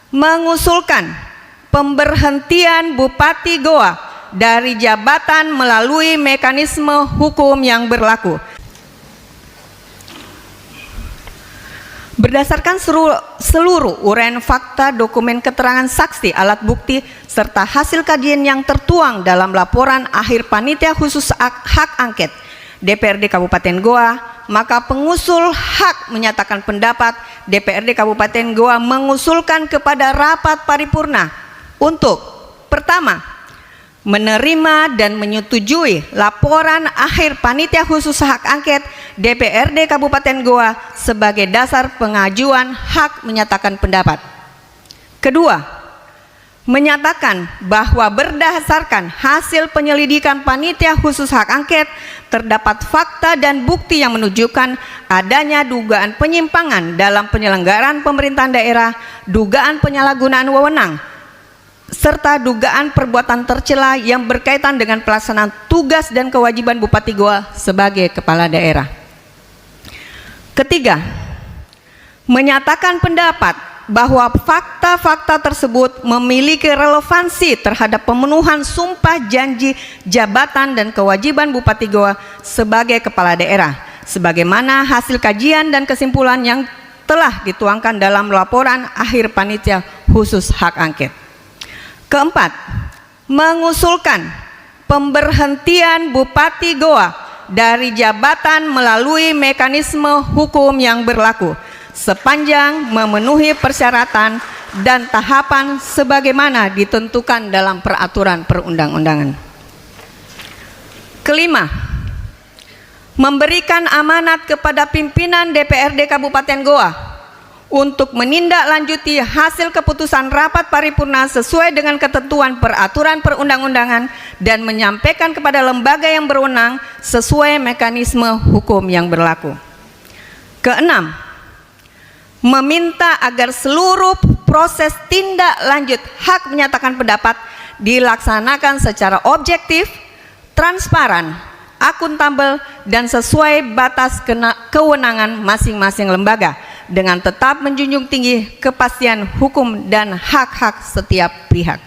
mengusulkan pemberhentian Bupati Goa dari jabatan melalui mekanisme hukum yang berlaku. Berdasarkan seluruh uraian fakta, dokumen keterangan saksi, alat bukti, serta hasil kajian yang tertuang dalam laporan akhir Panitia Khusus Hak Angket DPRD Kabupaten Goa, maka pengusul hak menyatakan pendapat DPRD Kabupaten Goa mengusulkan kepada rapat paripurna untuk pertama, menerima dan menyetujui laporan akhir Panitia Khusus Hak Angket DPRD Kabupaten Goa sebagai dasar pengajuan hak menyatakan pendapat. Kedua, menyatakan bahwa berdasarkan hasil penyelidikan Panitia Khusus Hak Angket terdapat fakta dan bukti yang menunjukkan adanya dugaan penyimpangan dalam penyelenggaraan pemerintahan daerah, dugaan penyalahgunaan wewenang, serta dugaan perbuatan tercela yang berkaitan dengan pelaksanaan tugas dan kewajiban Bupati Goa sebagai kepala daerah. Ketiga, menyatakan pendapat bahwa fakta-fakta tersebut memiliki relevansi terhadap pemenuhan sumpah janji jabatan dan kewajiban Bupati Goa sebagai kepala daerah, sebagaimana hasil kajian dan kesimpulan yang telah dituangkan dalam laporan akhir Panitia Khusus Hak Angket. Keempat, mengusulkan pemberhentian Bupati Goa dari jabatan melalui mekanisme hukum yang berlaku sepanjang memenuhi persyaratan dan tahapan sebagaimana ditentukan dalam peraturan perundang-undangan. Kelima, memberikan amanat kepada pimpinan DPRD Kabupaten Goa untuk menindaklanjuti hasil keputusan rapat paripurna sesuai dengan ketentuan peraturan perundang-undangan dan menyampaikan kepada lembaga yang berwenang sesuai mekanisme hukum yang berlaku. Keenam, meminta agar seluruh proses tindak lanjut hak menyatakan pendapat dilaksanakan secara objektif, transparan, akuntabel, dan sesuai batas kewenangan masing-masing lembaga, dengan tetap menjunjung tinggi kepastian hukum dan hak-hak setiap pihak.